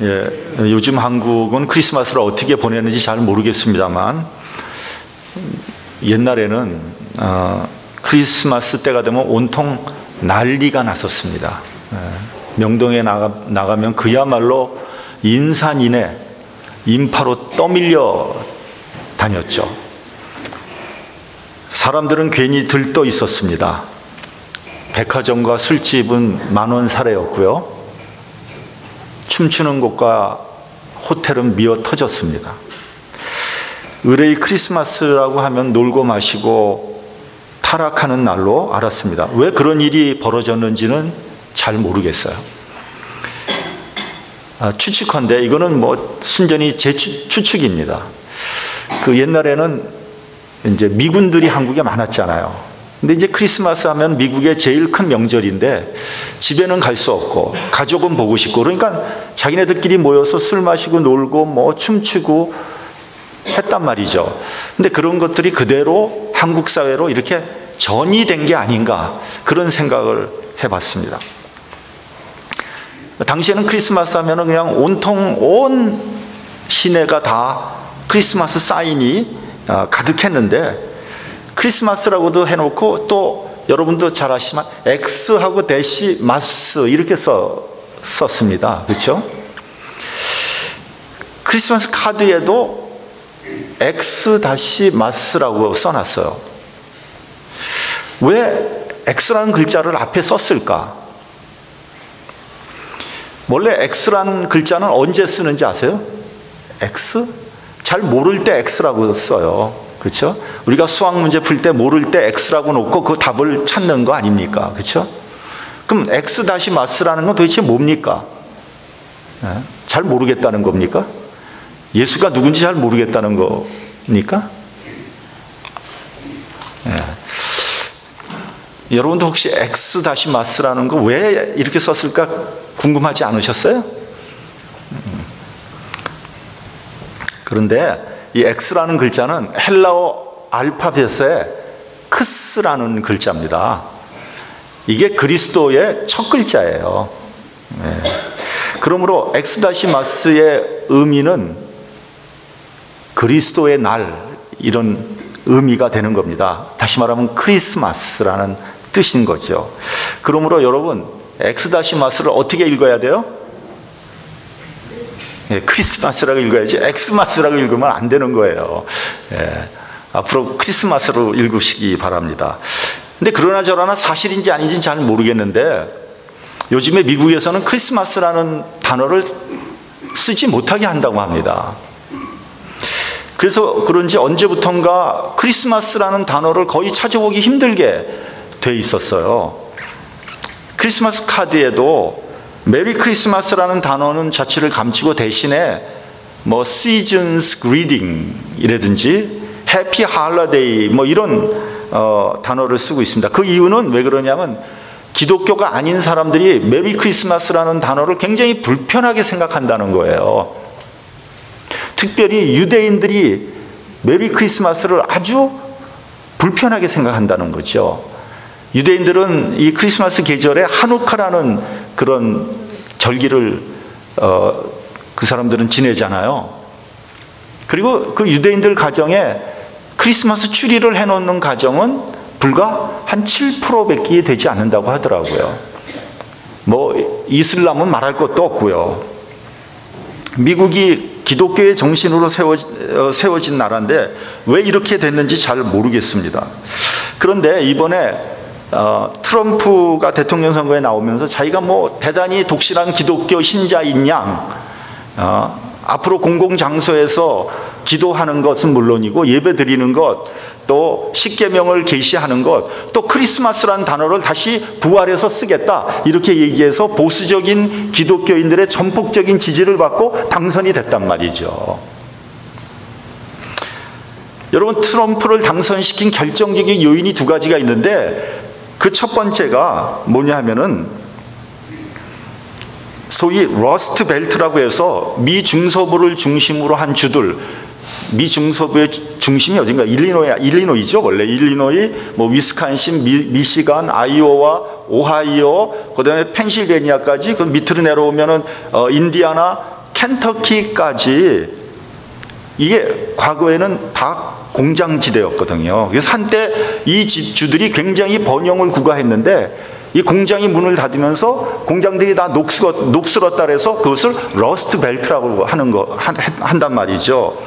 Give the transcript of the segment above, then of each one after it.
예, 요즘 한국은 크리스마스를 어떻게 보내는지 잘 모르겠습니다만 옛날에는 크리스마스 때가 되면 온통 난리가 났었습니다. 명동에 나가면 그야말로 인산인해 인파로 떠밀려 다녔죠. 사람들은 괜히 들떠 있었습니다. 백화점과 술집은 만원 사례였고요. 춤추는 곳과 호텔은 미어 터졌습니다. 의뢰의 크리스마스라고 하면 놀고 마시고 타락하는 날로 알았습니다. 왜 그런 일이 벌어졌는지는 잘 모르겠어요. 추측컨대 이거는 뭐 순전히 제 추측입니다. 그 옛날에는 이제 미군들이 한국에 많았잖아요. 근데 이제 크리스마스 하면 미국의 제일 큰 명절인데 집에는 갈 수 없고 가족은 보고 싶고 그러니까 자기네들끼리 모여서 술 마시고 놀고 뭐 춤추고 했단 말이죠. 근데 그런 것들이 그대로 한국 사회로 이렇게 전이된 게 아닌가 그런 생각을 해봤습니다. 당시에는 크리스마스 하면은 그냥 온통 온 시내가 다 크리스마스 사인이 가득했는데 크리스마스라고도 해놓고 또 여러분도 잘 아시지만 X하고 대시 마스 이렇게 썼습니다. 그렇죠? 크리스마스 카드에도 X 다시 마스라고 써놨어요. 왜 X라는 글자를 앞에 썼을까? 원래 X라는 글자는 언제 쓰는지 아세요? X? 잘 모를 때 X라고 써요. 그렇죠? 우리가 수학 문제 풀 때 모를 때 X라고 놓고 그 답을 찾는 거 아닙니까? 그렇죠? 그럼 X 다시 마스라는 건 도대체 뭡니까? 잘 모르겠다는 겁니까? 예수가 누군지 잘 모르겠다는 겁니까? 여러분도 혹시 X 다시 마스라는 거 왜 이렇게 썼을까 궁금하지 않으셨어요? 그런데 이 X라는 글자는 헬라어 알파벳의 크스라는 글자입니다. 이게 그리스도의 첫 글자예요. 그러므로 X 다시 마스의 의미는 그리스도의 날 이런 의미가 되는 겁니다. 다시 말하면 크리스마스라는 뜻인 거죠. 그러므로 여러분 X 다시 마스를 어떻게 읽어야 돼요? 크리스마스라고 읽어야지 엑스마스라고 읽으면 안 되는 거예요. 앞으로 크리스마스로 읽으시기 바랍니다. 근데 그러나 저러나 사실인지 아닌지는 잘 모르겠는데 요즘에 미국에서는 크리스마스라는 단어를 쓰지 못하게 한다고 합니다. 그래서 그런지 언제부턴가 크리스마스라는 단어를 거의 찾아보기 힘들게 돼 있었어요. 크리스마스 카드에도 메리 크리스마스라는 단어는 자취를 감추고 대신에 뭐 seasons greeting 이라든지 해피 할러데이 뭐 이런 단어를 쓰고 있습니다. 그 이유는 왜 그러냐면 기독교가 아닌 사람들이 메리 크리스마스라는 단어를 굉장히 불편하게 생각한다는 거예요. 특별히 유대인들이 메리 크리스마스를 아주 불편하게 생각한다는 거죠. 유대인들은 이 크리스마스 계절에 하누카라는 그런 절기를 그 사람들은 지내잖아요. 그리고 그 유대인들 가정에 크리스마스 추리를 해놓는 가정은 불과 한 7%밖에 되지 않는다고 하더라고요. 뭐 이슬람은 말할 것도 없고요. 미국이 기독교의 정신으로 세워진 나라인데 왜 이렇게 됐는지 잘 모르겠습니다. 그런데 이번에 트럼프가 대통령 선거에 나오면서 자기가 뭐 대단히 독실한 기독교 신자인 양 앞으로 공공장소에서 기도하는 것은 물론이고 예배 드리는 것 또 십계명을 계시하는 것 또 크리스마스라는 단어를 다시 부활해서 쓰겠다 이렇게 얘기해서 보수적인 기독교인들의 전폭적인 지지를 받고 당선이 됐단 말이죠. 여러분 트럼프를 당선시킨 결정적인 요인이 두 가지가 있는데 그 첫 번째가 뭐냐 하면은 소위 러스트 벨트라고 해서 미 중서부를 중심으로 한 주들 미 중서부의 중심이 어딘가 일리노이죠. 원래 일리노이, 뭐 위스콘신, 미시간, 아이오와, 오하이오, 그다음에 펜실베니아까지 그 밑으로 내려오면은 인디아나, 켄터키까지 이게 과거에는 다 공장지대였거든요. 그래서 한때 이 주들이 굉장히 번영을 구가했는데 이 공장이 문을 닫으면서 공장들이 다 녹슬었다 해서 그것을 러스트 벨트라고 한단 말이죠.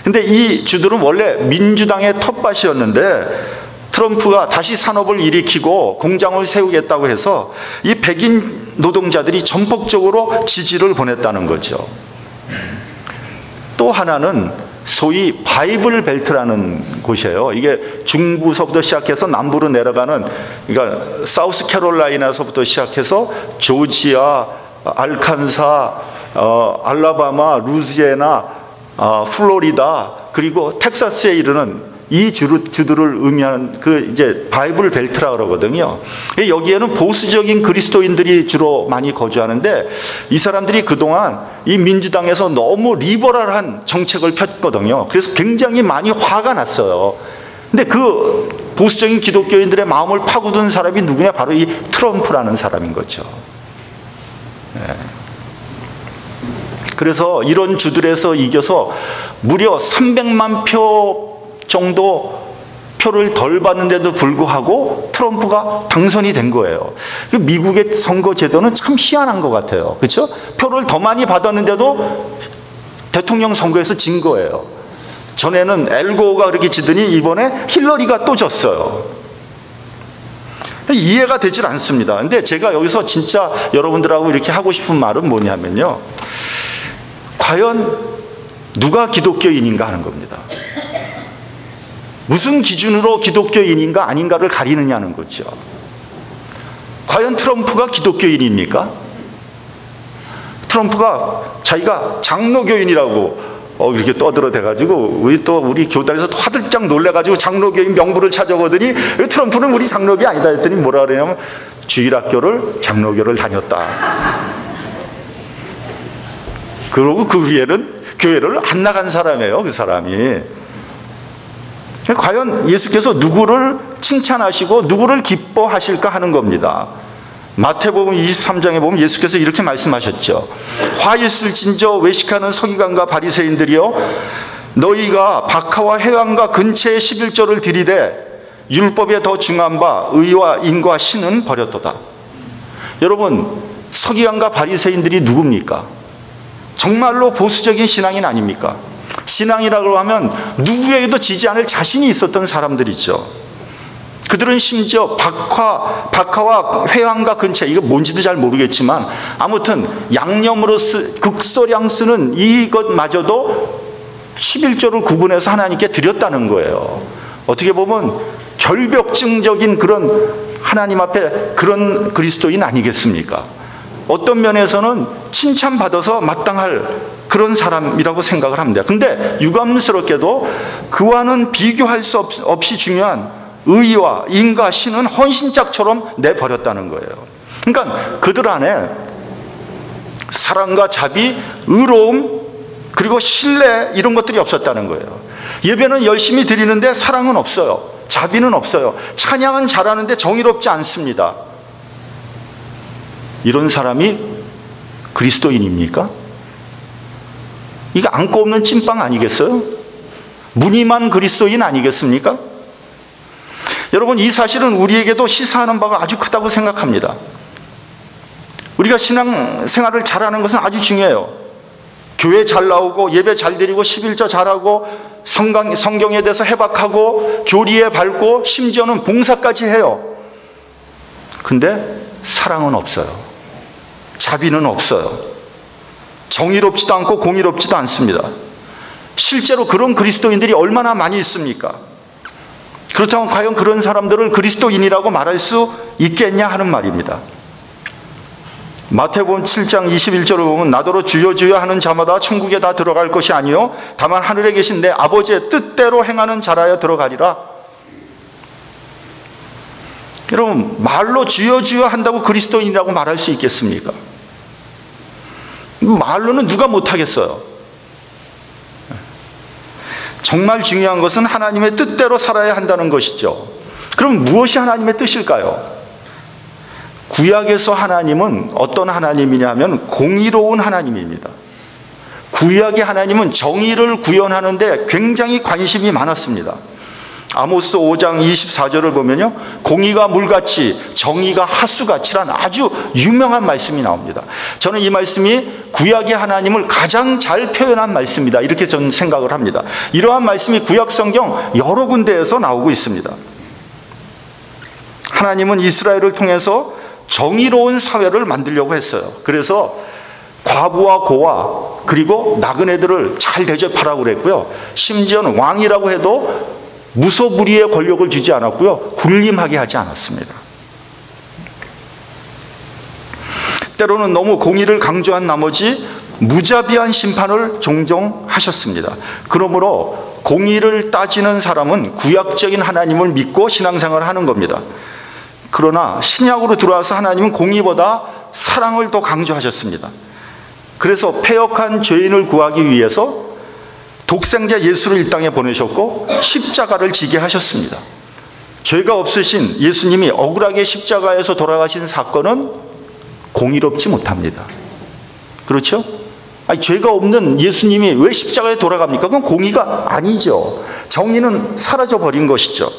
근데 이 주들은 원래 민주당의 텃밭이었는데 트럼프가 다시 산업을 일으키고 공장을 세우겠다고 해서 이 백인 노동자들이 전폭적으로 지지를 보냈다는 거죠. 또 하나는 소위 바이블 벨트라는 곳이에요. 이게 중부서부터 시작해서 남부로 내려가는, 그러니까 사우스 캐롤라이나서부터 시작해서 조지아, 알칸사, 알라바마, 루지애나, 플로리다, 그리고 텍사스에 이르는 이 주들을 의미하는 그 이제 바이블 벨트라 그러거든요. 여기에는 보수적인 그리스도인들이 주로 많이 거주하는데 이 사람들이 그동안 이 민주당에서 너무 리버럴한 정책을 폈거든요. 그래서 굉장히 많이 화가 났어요. 근데 그 보수적인 기독교인들의 마음을 파고든 사람이 누구냐? 바로 이 트럼프라는 사람인 거죠. 그래서 이런 주들에서 이겨서 무려 300만 표 정도 표를 덜 받는데도 불구하고 트럼프가 당선이 된 거예요. 미국의 선거 제도는 참 희한한 것 같아요. 그렇죠? 표를 더 많이 받았는데도 대통령 선거에서 진 거예요. 전에는 엘고가 그렇게 지더니 이번에 힐러리가 또 졌어요. 이해가 되질 않습니다. 근데 제가 여기서 진짜 여러분들하고 이렇게 하고 싶은 말은 뭐냐면요, 과연 누가 기독교인인가 하는 겁니다. 무슨 기준으로 기독교인인가 아닌가를 가리느냐는 거죠. 과연 트럼프가 기독교인입니까? 트럼프가 자기가 장로교인이라고 이렇게 떠들어대가지고 우리 교단에서 화들짝 놀래가지고 장로교인 명부를 찾아오더니 트럼프는 우리 장로교 아니다 했더니 뭐라 그러냐면 주일학교를 장로교를 다녔다. 그러고 그 후에는 교회를 안 나간 사람이에요. 그 사람이. 과연 예수께서 누구를 칭찬하시고 누구를 기뻐하실까 하는 겁니다. 마태복음 23장에 보면 예수께서 이렇게 말씀하셨죠. 화 있을진저 외식하는 서기관과 바리새인들이여, 너희가 박하와 회왕과 근처에 11조를 들이되 율법에 더 중한 바 의와 인과 신은 버렸도다. 여러분, 서기관과 바리새인들이 누굽니까? 정말로 보수적인 신앙인 아닙니까? 신앙이라고 하면 누구에게도 지지 않을 자신이 있었던 사람들이죠. 그들은 심지어 박하와 회왕과 근처, 이거 뭔지도 잘 모르겠지만 아무튼 양념으로 극소량 쓰는 이것마저도 11조를 구분해서 하나님께 드렸다는 거예요. 어떻게 보면 결벽증적인 그런 하나님 앞에 그런 그리스도인 아니겠습니까? 어떤 면에서는 칭찬받아서 마땅할 그런 사람이라고 생각을 합니다. 근데 유감스럽게도 그와는 비교할 수 없이 중요한 의와 인과 신은 헌신짝처럼 내버렸다는 거예요. 그러니까 그들 안에 사랑과 자비, 의로움, 그리고 신뢰, 이런 것들이 없었다는 거예요. 예배는 열심히 드리는데 사랑은 없어요. 자비는 없어요. 찬양은 잘하는데 정의롭지 않습니다. 이런 사람이 그리스도인입니까? 이거 안고 없는 찐빵 아니겠어요? 무늬만 그리스도인 아니겠습니까? 여러분, 이 사실은 우리에게도 시사하는 바가 아주 크다고 생각합니다. 우리가 신앙생활을 잘하는 것은 아주 중요해요. 교회 잘 나오고 예배 잘 드리고 11조 잘하고 성경에 대해서 해박하고 교리에 밝고 심지어는 봉사까지 해요. 근데 사랑은 없어요. 자비는 없어요. 정의롭지도 않고 공의롭지도 않습니다. 실제로 그런 그리스도인들이 얼마나 많이 있습니까? 그렇다면 과연 그런 사람들을 그리스도인이라고 말할 수 있겠냐 하는 말입니다. 마태복음 7장 21절을 보면 나더러 주여 주여 하는 자마다 천국에 다 들어갈 것이 아니요 다만 하늘에 계신 내 아버지의 뜻대로 행하는 자라야 들어가리라. 여러분, 말로 주여 주여 한다고 그리스도인이라고 말할 수 있겠습니까? 말로는 누가 못하겠어요. 정말 중요한 것은 하나님의 뜻대로 살아야 한다는 것이죠. 그럼 무엇이 하나님의 뜻일까요? 구약에서 하나님은 어떤 하나님이냐 하면 공의로운 하나님입니다. 구약의 하나님은 정의를 구현하는데 굉장히 관심이 많았습니다. 아모스 5장 24절을 보면요, 공의가 물같이 정의가 하수같이란 아주 유명한 말씀이 나옵니다. 저는 이 말씀이 구약의 하나님을 가장 잘 표현한 말씀이다, 이렇게 저는 생각을 합니다. 이러한 말씀이 구약 성경 여러 군데에서 나오고 있습니다. 하나님은 이스라엘을 통해서 정의로운 사회를 만들려고 했어요. 그래서 과부와 고아 그리고 나그네들을 잘 대접하라고 그랬고요, 심지어는 왕이라고 해도 무소불위의 권력을 주지 않았고요, 군림하게 하지 않았습니다. 때로는 너무 공의를 강조한 나머지 무자비한 심판을 종종 하셨습니다. 그러므로 공의를 따지는 사람은 구약적인 하나님을 믿고 신앙생활을 하는 겁니다. 그러나 신약으로 들어와서 하나님은 공의보다 사랑을 더 강조하셨습니다. 그래서 패역한 죄인을 구하기 위해서 독생자 예수를 이 땅에 보내셨고 십자가를 지게 하셨습니다. 죄가 없으신 예수님이 억울하게 십자가에서 돌아가신 사건은 공의롭지 못합니다. 그렇죠? 아니, 죄가 없는 예수님이 왜 십자가에 돌아갑니까? 그건 공의가 아니죠. 정의는 사라져 버린 것이죠.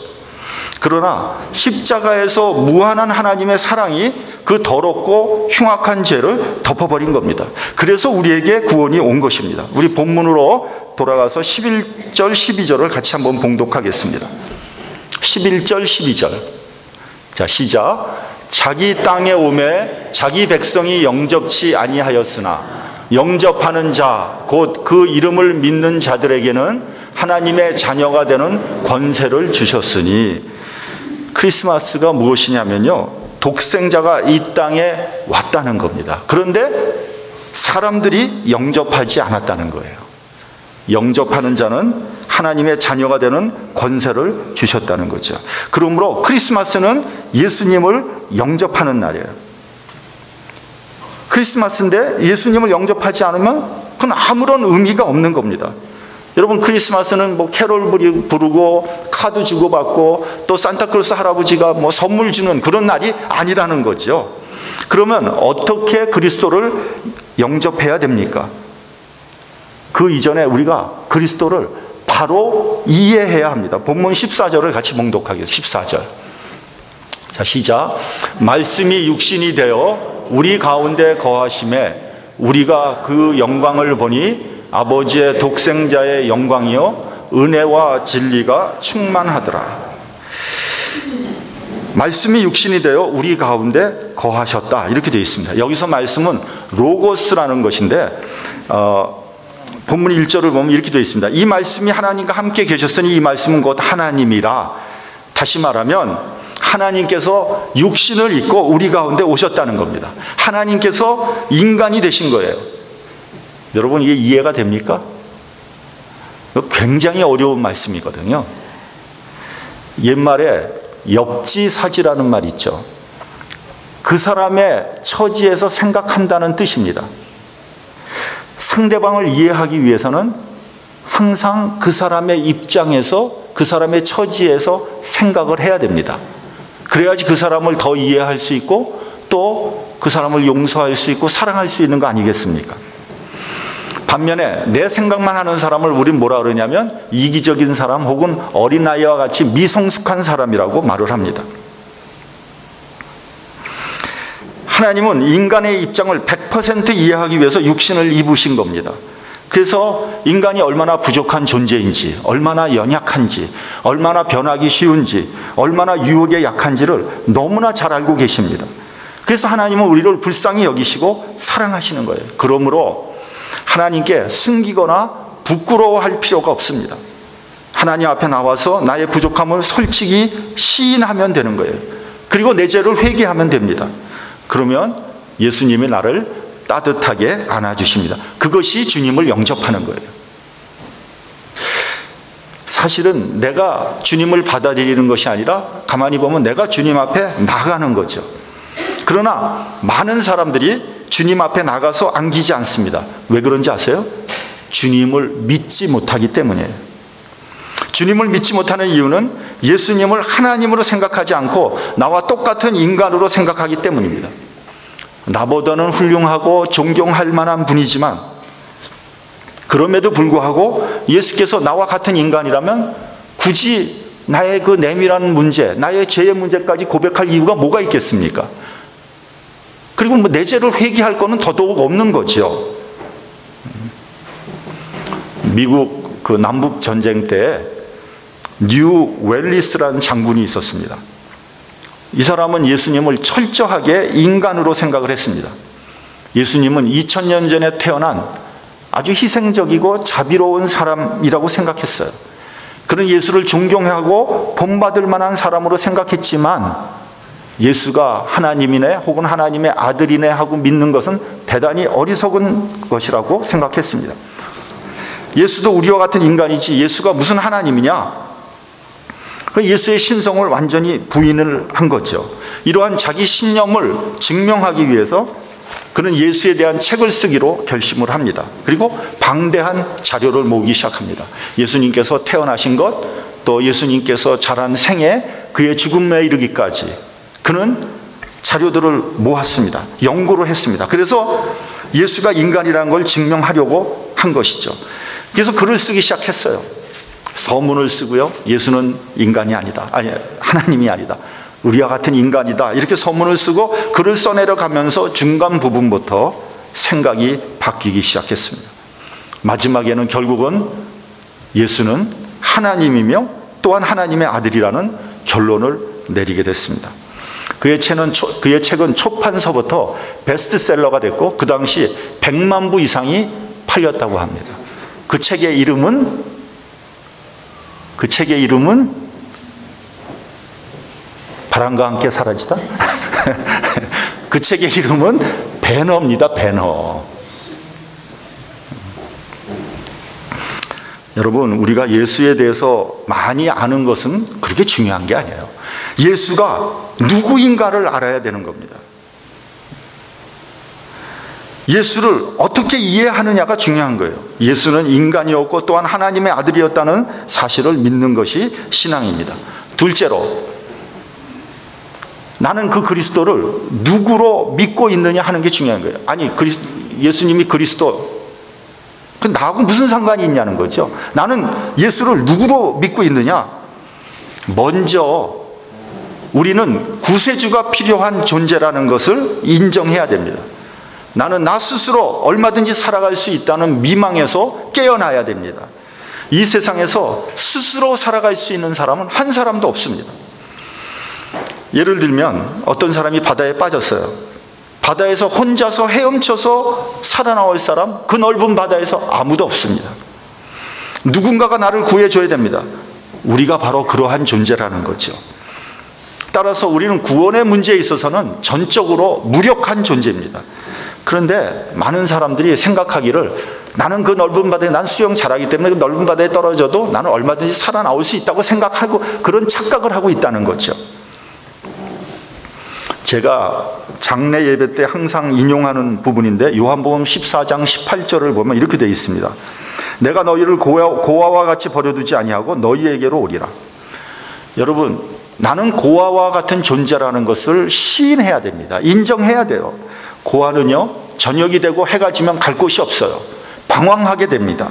그러나 십자가에서 무한한 하나님의 사랑이 그 더럽고 흉악한 죄를 덮어버린 겁니다. 그래서 우리에게 구원이 온 것입니다. 우리 본문으로 돌아가서 11절 12절을 같이 한번 봉독하겠습니다. 11절 12절. 자, 시작. 자기 땅에 오매 자기 백성이 영접치 아니하였으나 영접하는 자 곧 그 이름을 믿는 자들에게는 하나님의 자녀가 되는 권세를 주셨으니, 크리스마스가 무엇이냐면요, 독생자가 이 땅에 왔다는 겁니다. 그런데 사람들이 영접하지 않았다는 거예요. 영접하는 자는 하나님의 자녀가 되는 권세를 주셨다는 거죠. 그러므로 크리스마스는 예수님을 영접하는 날이에요. 크리스마스인데 예수님을 영접하지 않으면 그건 아무런 의미가 없는 겁니다. 여러분, 크리스마스는 뭐 캐롤 부르고 카드 주고받고 또 산타클로스 할아버지가 뭐 선물 주는 그런 날이 아니라는 거죠. 그러면 어떻게 그리스도를 영접해야 됩니까? 그 이전에 우리가 그리스도를 바로 이해해야 합니다. 본문 14절을 같이 봉독하겠습니다. 14절. 자, 시작. 말씀이 육신이 되어 우리 가운데 거하심에 우리가 그 영광을 보니 아버지의 독생자의 영광이요 은혜와 진리가 충만하더라. 말씀이 육신이 되어 우리 가운데 거하셨다, 이렇게 되어 있습니다. 여기서 말씀은 로고스라는 것인데 본문 1절을 보면 이렇게 되어 있습니다. 이 말씀이 하나님과 함께 계셨으니 이 말씀은 곧 하나님이라. 다시 말하면 하나님께서 육신을 입고 우리 가운데 오셨다는 겁니다. 하나님께서 인간이 되신 거예요. 여러분, 이게 이해가 됩니까? 굉장히 어려운 말씀이거든요. 옛말에 엽지사지라는 말 있죠. 그 사람의 처지에서 생각한다는 뜻입니다. 상대방을 이해하기 위해서는 항상 그 사람의 입장에서, 그 사람의 처지에서 생각을 해야 됩니다. 그래야지 그 사람을 더 이해할 수 있고 또 그 사람을 용서할 수 있고 사랑할 수 있는 거 아니겠습니까? 반면에 내 생각만 하는 사람을 우린 뭐라 그러냐면 이기적인 사람 혹은 어린아이와 같이 미성숙한 사람이라고 말을 합니다. 하나님은 인간의 입장을 100% 이해하기 위해서 육신을 입으신 겁니다. 그래서 인간이 얼마나 부족한 존재인지, 얼마나 연약한지, 얼마나 변하기 쉬운지, 얼마나 유혹에 약한지를 너무나 잘 알고 계십니다. 그래서 하나님은 우리를 불쌍히 여기시고 사랑하시는 거예요. 그러므로 하나님께 숨기거나 부끄러워할 필요가 없습니다. 하나님 앞에 나와서 나의 부족함을 솔직히 시인하면 되는 거예요. 그리고 내 죄를 회개하면 됩니다. 그러면 예수님이 나를 따뜻하게 안아주십니다. 그것이 주님을 영접하는 거예요. 사실은 내가 주님을 받아들이는 것이 아니라 가만히 보면 내가 주님 앞에 나가는 거죠. 그러나 많은 사람들이 주님 앞에 나가서 안기지 않습니다. 왜 그런지 아세요? 주님을 믿지 못하기 때문이에요. 주님을 믿지 못하는 이유는 예수님을 하나님으로 생각하지 않고 나와 똑같은 인간으로 생각하기 때문입니다. 나보다는 훌륭하고 존경할 만한 분이지만 그럼에도 불구하고 예수께서 나와 같은 인간이라면 굳이 나의 그 내밀한 문제, 나의 죄의 문제까지 고백할 이유가 뭐가 있겠습니까? 그리고 뭐 내 죄를 회개할 거는 더더욱 없는 거죠. 미국 그 남북 전쟁 때 뉴 웰리스라는 장군이 있었습니다. 이 사람은 예수님을 철저하게 인간으로 생각을 했습니다. 예수님은 2000년 전에 태어난 아주 희생적이고 자비로운 사람이라고 생각했어요. 그는 예수를 존경하고 본받을 만한 사람으로 생각했지만 예수가 하나님이네 혹은 하나님의 아들이네 하고 믿는 것은 대단히 어리석은 것이라고 생각했습니다. 예수도 우리와 같은 인간이지 예수가 무슨 하나님이냐? 예수의 신성을 완전히 부인을 한 거죠. 이러한 자기 신념을 증명하기 위해서 그는 예수에 대한 책을 쓰기로 결심을 합니다. 그리고 방대한 자료를 모으기 시작합니다. 예수님께서 태어나신 것, 또 예수님께서 자란 생애, 그의 죽음에 이르기까지 그는 자료들을 모았습니다. 연구를 했습니다. 그래서 예수가 인간이라는 걸 증명하려고 한 것이죠. 그래서 글을 쓰기 시작했어요. 서문을 쓰고요. 예수는 인간이 아니다. 아니, 하나님이 아니다. 우리와 같은 인간이다. 이렇게 서문을 쓰고 글을 써내려 가면서 중간 부분부터 생각이 바뀌기 시작했습니다. 마지막에는 결국은 예수는 하나님이며 또한 하나님의 아들이라는 결론을 내리게 됐습니다. 그의 책은 초판서부터 베스트셀러가 됐고 그 당시 100만 부 이상이 팔렸다고 합니다. 그 책의 이름은 바람과 함께 사라지다? 그 책의 이름은 배너입니다. 배너. 여러분, 우리가 예수에 대해서 많이 아는 것은 그렇게 중요한 게 아니에요. 예수가 누구인가를 알아야 되는 겁니다. 예수를 어떻게 이해하느냐가 중요한 거예요. 예수는 인간이었고 또한 하나님의 아들이었다는 사실을 믿는 것이 신앙입니다. 둘째로, 나는 그 그리스도를 누구로 믿고 있느냐 하는 게 중요한 거예요. 아니, 예수님이 그리스도, 나하고 무슨 상관이 있냐는 거죠. 나는 예수를 누구로 믿고 있느냐? 먼저 우리는 구세주가 필요한 존재라는 것을 인정해야 됩니다. 나는 나 스스로 얼마든지 살아갈 수 있다는 미망에서 깨어나야 됩니다. 이 세상에서 스스로 살아갈 수 있는 사람은 한 사람도 없습니다. 예를 들면 어떤 사람이 바다에 빠졌어요. 바다에서 혼자서 헤엄쳐서 살아나올 사람, 그 넓은 바다에서 아무도 없습니다. 누군가가 나를 구해줘야 됩니다. 우리가 바로 그러한 존재라는 거죠. 따라서 우리는 구원의 문제에 있어서는 전적으로 무력한 존재입니다. 그런데 많은 사람들이 생각하기를 나는 그 넓은 바다에, 난 수영 잘하기 때문에 그 넓은 바다에 떨어져도 나는 얼마든지 살아나올 수 있다고 생각하고 그런 착각을 하고 있다는 거죠. 제가 장례 예배 때 항상 인용하는 부분인데 요한복음 14장 18절을 보면 이렇게 되어 있습니다. 내가 너희를 고아와 같이 버려두지 아니하고 너희에게로 오리라. 여러분, 나는 고아와 같은 존재라는 것을 시인해야 됩니다. 인정해야 돼요. 고아는요, 저녁이 되고 해가 지면 갈 곳이 없어요. 방황하게 됩니다.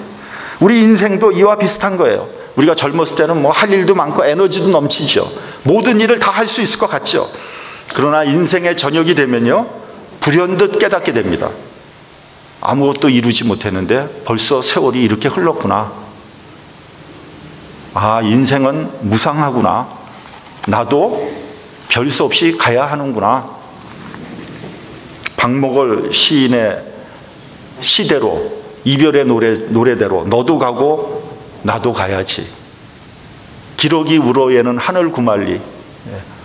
우리 인생도 이와 비슷한 거예요. 우리가 젊었을 때는 뭐 할 일도 많고 에너지도 넘치죠. 모든 일을 다 할 수 있을 것 같죠. 그러나 인생의 저녁이 되면요, 불현듯 깨닫게 됩니다. 아무것도 이루지 못했는데 벌써 세월이 이렇게 흘렀구나. 아, 인생은 무상하구나. 나도 별 수 없이 가야 하는구나. 박목월 시인의 시대로, 이별의 노래대로 너도 가고 나도 가야지. 기러기 우러에는 하늘 구말리.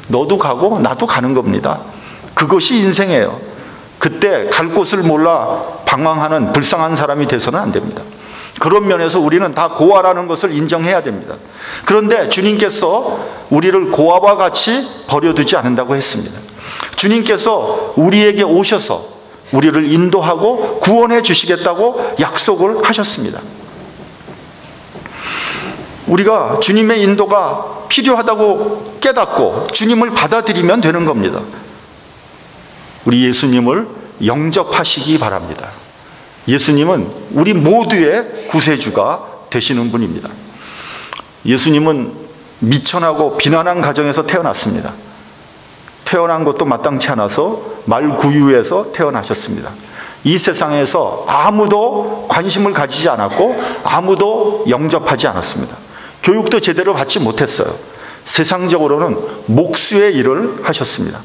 너도 가고 나도 가는 겁니다. 그것이 인생이에요. 그때 갈 곳을 몰라 방황하는 불쌍한 사람이 돼서는 안 됩니다. 그런 면에서 우리는 다 고아라는 것을 인정해야 됩니다. 그런데 주님께서 우리를 고아와 같이 버려두지 않는다고 했습니다. 주님께서 우리에게 오셔서 우리를 인도하고 구원해 주시겠다고 약속을 하셨습니다. 우리가 주님의 인도가 필요하다고 깨닫고 주님을 받아들이면 되는 겁니다. 우리 예수님을 영접하시기 바랍니다. 예수님은 우리 모두의 구세주가 되시는 분입니다. 예수님은 미천하고 비난한 가정에서 태어났습니다. 태어난 것도 마땅치 않아서 말구유에서 태어나셨습니다. 이 세상에서 아무도 관심을 가지지 않았고 아무도 영접하지 않았습니다. 교육도 제대로 받지 못했어요. 세상적으로는 목수의 일을 하셨습니다.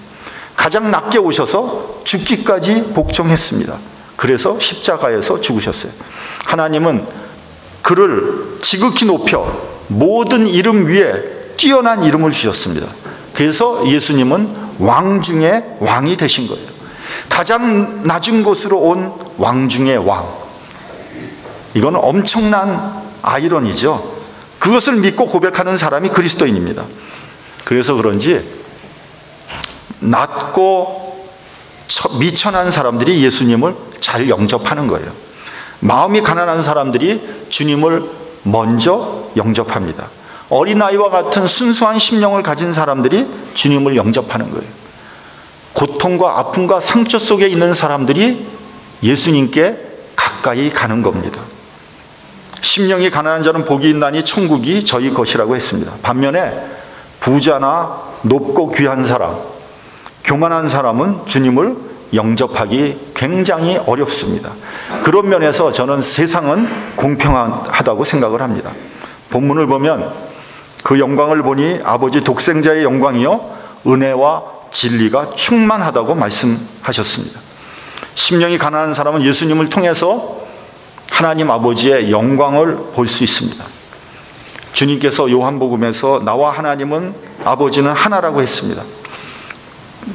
가장 낮게 오셔서 죽기까지 복종했습니다. 그래서 십자가에서 죽으셨어요. 하나님은 그를 지극히 높여 모든 이름 위에 뛰어난 이름을 주셨습니다. 그래서 예수님은 왕 중에 왕이 되신 거예요. 가장 낮은 곳으로 온 왕 중에 왕. 이건 엄청난 아이러니죠. 그것을 믿고 고백하는 사람이 그리스도인입니다. 그래서 그런지 낮고 미천한 사람들이 예수님을 잘 영접하는 거예요. 마음이 가난한 사람들이 주님을 먼저 영접합니다. 어린아이와 같은 순수한 심령을 가진 사람들이 주님을 영접하는 거예요. 고통과 아픔과 상처 속에 있는 사람들이 예수님께 가까이 가는 겁니다. 심령이 가난한 자는 복이 있나니 천국이 저희 것이라고 했습니다. 반면에 부자나 높고 귀한 사람, 교만한 사람은 주님을 영접하기 굉장히 어렵습니다. 그런 면에서 저는 세상은 공평하다고 생각을 합니다. 본문을 보면 그 영광을 보니 아버지 독생자의 영광이요 은혜와 진리가 충만하다고 말씀하셨습니다. 심령이 가난한 사람은 예수님을 통해서 하나님 아버지의 영광을 볼 수 있습니다. 주님께서 요한복음에서 나와 하나님은 아버지는 하나라고 했습니다.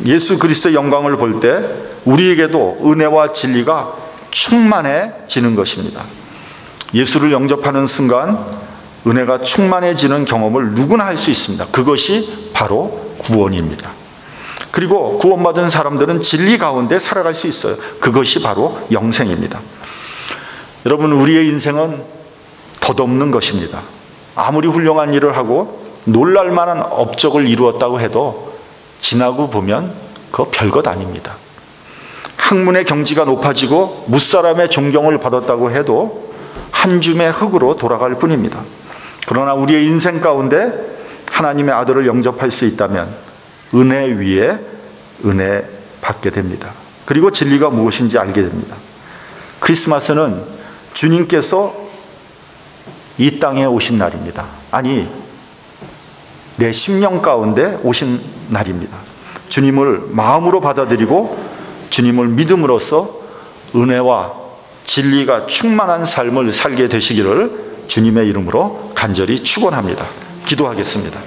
예수 그리스도의 영광을 볼 때 우리에게도 은혜와 진리가 충만해지는 것입니다. 예수를 영접하는 순간 은혜가 충만해지는 경험을 누구나 할 수 있습니다. 그것이 바로 구원입니다. 그리고 구원받은 사람들은 진리 가운데 살아갈 수 있어요. 그것이 바로 영생입니다. 여러분, 우리의 인생은 덧없는 것입니다. 아무리 훌륭한 일을 하고 놀랄만한 업적을 이루었다고 해도 지나고 보면 그거 별것 아닙니다. 학문의 경지가 높아지고 무사람의 존경을 받았다고 해도 한 줌의 흙으로 돌아갈 뿐입니다. 그러나 우리의 인생 가운데 하나님의 아들을 영접할 수 있다면 은혜 위에 은혜 받게 됩니다. 그리고 진리가 무엇인지 알게 됩니다. 크리스마스는 주님께서 이 땅에 오신 날입니다. 아니, 내 심령 가운데 오신 날입니다. 주님을 마음으로 받아들이고 주님을 믿음으로써 은혜와 진리가 충만한 삶을 살게 되시기를 주님의 이름으로 간절히 축원합니다. 기도하겠습니다.